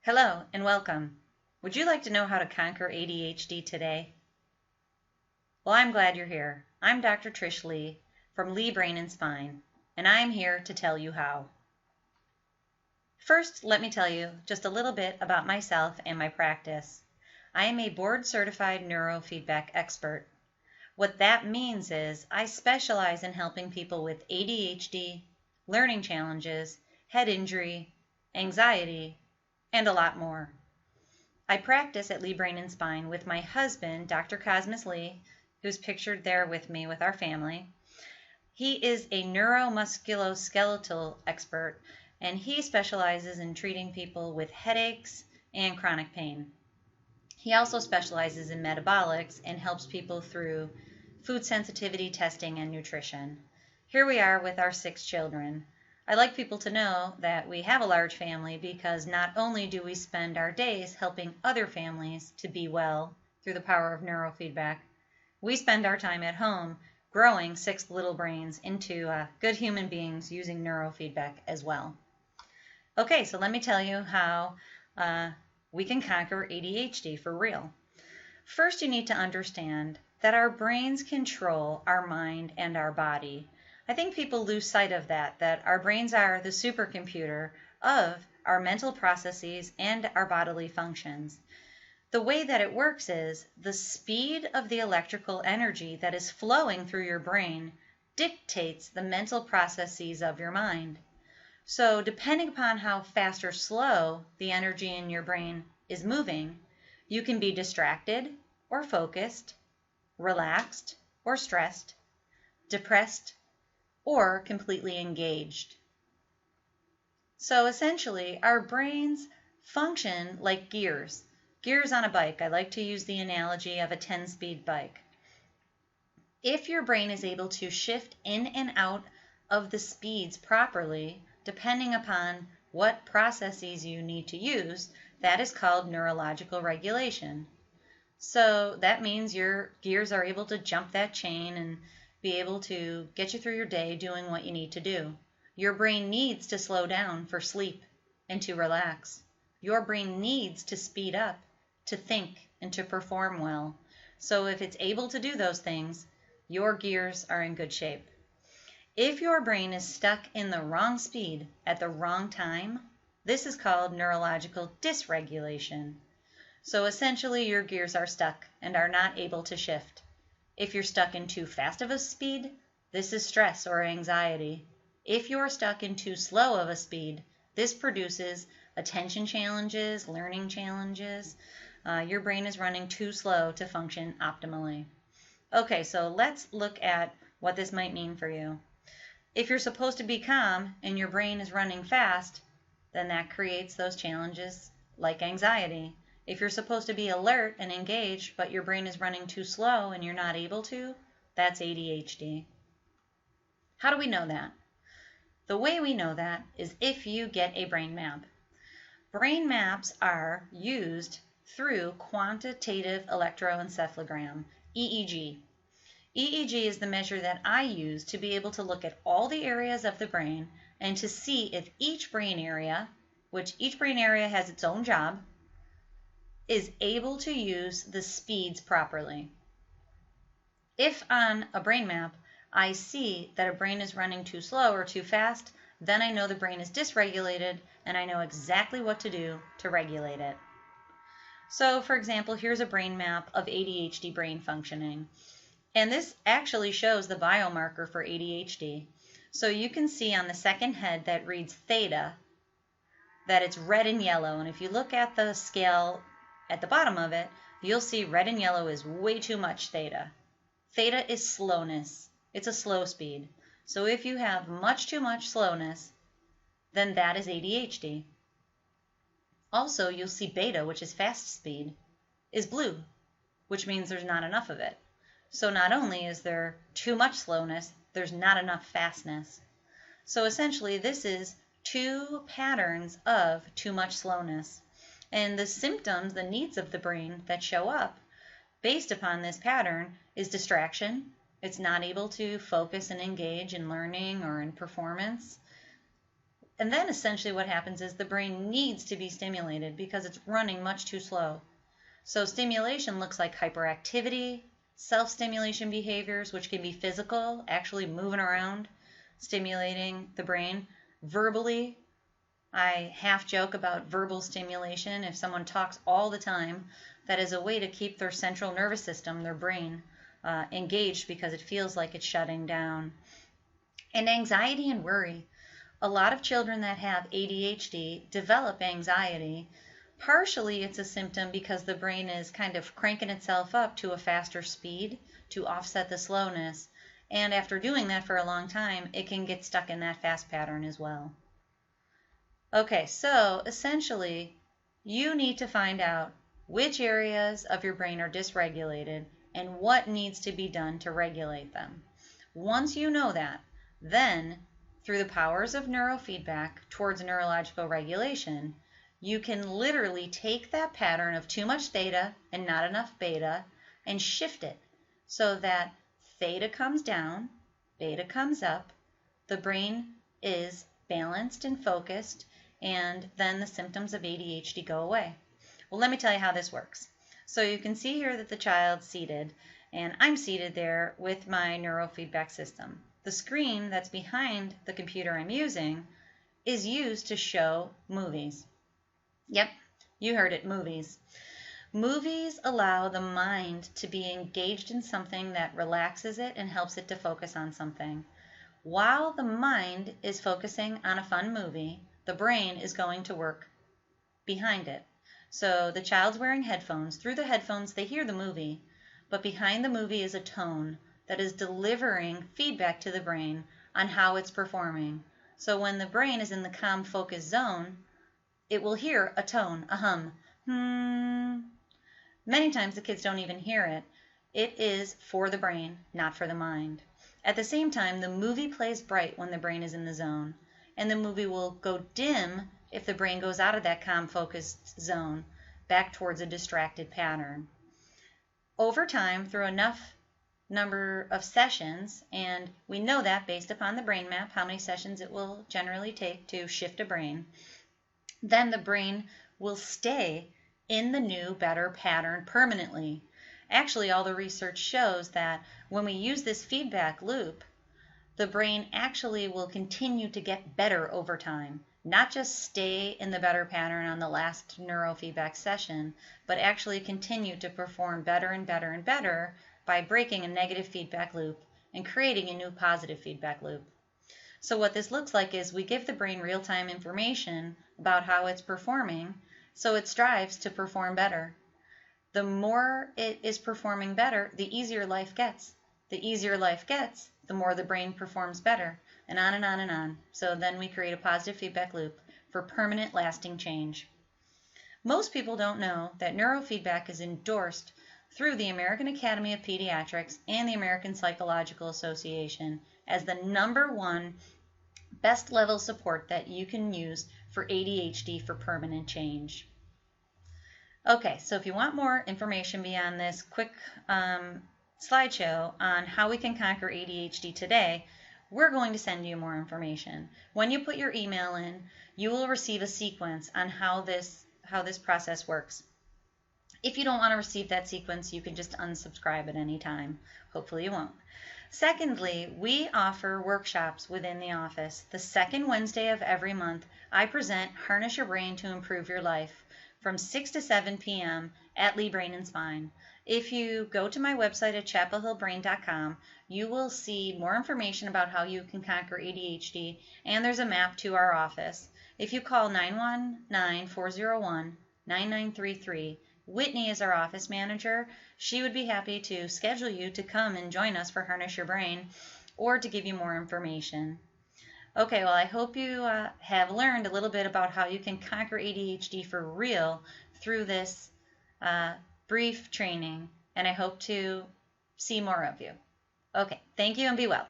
Hello and welcome. Would you like to know how to conquer ADHD today? Well, I'm glad you're here. I'm Dr. Trish Leigh from Leigh Brain and Spine, and I'm here to tell you how. First, let me tell you just a little bit about myself and my practice. I am a board-certified neurofeedback expert. What that means is I specialize in helping people with ADHD, learning challenges, head injury, anxiety, and a lot more. I practice at Leigh Brain and Spine with my husband, Dr. Cosmas Leigh, who's pictured there with me with our family. He is a neuromusculoskeletal expert, and he specializes in treating people with headaches and chronic pain. He also specializes in metabolics and helps people through food sensitivity testing and nutrition. Here we are with our 6 children. I like people to know that we have a large family because not only do we spend our days helping other families to be well through the power of neurofeedback, we spend our time at home growing 6 little brains into good human beings using neurofeedback as well. Okay, so let me tell you how we can conquer ADHD for real. First, you need to understand that our brains control our mind and our body. I think people lose sight of that our brains are the supercomputer of our mental processes and our bodily functions. The way that it works is the speed of the electrical energy that is flowing through your brain dictates the mental processes of your mind. So depending upon how fast or slow the energy in your brain is moving, you can be distracted or focused, relaxed or stressed, depressed, or completely engaged. So essentially, our brains function like gears. Gears on a bike. I like to use the analogy of a 10-speed bike. If your brain is able to shift in and out of the speeds properly, depending upon what processes you need to use, that is called neurological regulation. So that means your gears are able to jump that chain and be able to get you through your day doing what you need to do. Your brain needs to slow down for sleep and to relax. Your brain needs to speed up to think and to perform well. So if it's able to do those things, your gears are in good shape. If your brain is stuck in the wrong speed at the wrong time, this is called neurological dysregulation. So essentially, your gears are stuck and are not able to shift. If you're stuck in too fast of a speed, this is stress or anxiety. If you're stuck in too slow of a speed, this produces attention challenges, learning challenges. Your brain is running too slow to function optimally. Okay, so let's look at what this might mean for you. If you're supposed to be calm and your brain is running fast, then that creates those challenges like anxiety. If you're supposed to be alert and engaged, but your brain is running too slow and you're not able to, that's ADHD. How do we know that? The way we know that is if you get a brain map. Brain maps are used through quantitative electroencephalogram, EEG. EEG is the measure that I use to be able to look at all the areas of the brain and to see if each brain area, which each brain area has its own job, is able to use the speeds properly. If on a brain map I see that a brain is running too slow or too fast, then I know the brain is dysregulated and I know exactly what to do to regulate it. So for example, here's a brain map of ADHD brain functioning. And this actually shows the biomarker for ADHD. So you can see on the second head that reads theta that it's red and yellow. And if you look at the scale at the bottom of it, you'll see red and yellow is way too much theta. Theta is slowness. It's a slow speed. So if you have much too much slowness, then that is ADHD. Also, you'll see beta, which is fast speed, is blue, which means there's not enough of it. So not only is there too much slowness, there's not enough fastness. So essentially, this is 2 patterns of too much slowness. And the symptoms, the needs of the brain that show up based upon this pattern is distraction. It's not able to focus and engage in learning or in performance. And then essentially what happens is the brain needs to be stimulated because it's running much too slow. So stimulation looks like hyperactivity, self-stimulation behaviors, which can be physical, actually moving around, stimulating the brain. Verbally, I half joke about verbal stimulation. If someone talks all the time, that is a way to keep their central nervous system, their brain, engaged because it feels like it's shutting down. And anxiety and worry. A lot of children that have ADHD develop anxiety. Partially it's a symptom because the brain is kind of cranking itself up to a faster speed to offset the slowness. And after doing that for a long time, it can get stuck in that fast pattern as well. Okay, so essentially, you need to find out which areas of your brain are dysregulated and what needs to be done to regulate them. Once you know that, then through the powers of neurofeedback towards neurological regulation, you can literally take that pattern of too much theta and not enough beta and shift it so that theta comes down, beta comes up, the brain is balanced and focused, and then the symptoms of ADHD go away. Well, let me tell you how this works. So you can see here that the child's seated, and I'm seated there with my neurofeedback system. The screen that's behind the computer I'm using is used to show movies. Yep, you heard it, movies. Movies allow the mind to be engaged in something that relaxes it and helps it to focus on something. While the mind is focusing on a fun movie, the brain is going to work behind it. So the child's wearing headphones. Through the headphones, they hear the movie, but behind the movie is a tone that is delivering feedback to the brain on how it's performing. So when the brain is in the calm focus zone, it will hear a tone, a hum. Many times the kids don't even hear it. It is for the brain, not for the mind. At the same time, the movie plays bright when the brain is in the zone, and the movie will go dim if the brain goes out of that calm focused zone back towards a distracted pattern. Over time, through enough number of sessions, and we know that based upon the brain map, how many sessions it will generally take to shift a brain, then the brain will stay in the new, better pattern permanently. Actually, all the research shows that when we use this feedback loop, the brain actually will continue to get better over time. Not just stay in the better pattern on the last neurofeedback session, but actually continue to perform better and better and better by breaking a negative feedback loop and creating a new positive feedback loop. So what this looks like is we give the brain real-time information about how it's performing, so it strives to perform better. The more it is performing better, the easier life gets. The easier life gets, the more the brain performs better, and on and on and on. So then we create a positive feedback loop for permanent lasting change. Most people don't know that neurofeedback is endorsed through the American Academy of Pediatrics and the American Psychological Association as the #1 best level support that you can use for ADHD for permanent change. Okay, so if you want more information beyond this quick slideshow on how we can conquer ADHD today, we're going to send you more information. When you put your email in, you will receive a sequence on how this process works. If you don't want to receive that sequence, you can just unsubscribe at any time. Hopefully you won't. Secondly, we offer workshops within the office. The second Wednesday of every month, I present Harness Your Brain to Improve Your Life from 6 to 7 p.m. at Leigh Brain and Spine. If you go to my website at chapelhillbrain.com, you will see more information about how you can conquer ADHD, and there's a map to our office. If you call 919-401-9933, Whitney is our office manager. She would be happy to schedule you to come and join us for Harness Your Brain or to give you more information. Okay, well, I hope you have learned a little bit about how you can conquer ADHD for real through this brief training, and I hope to see more of you. Okay, thank you and be well.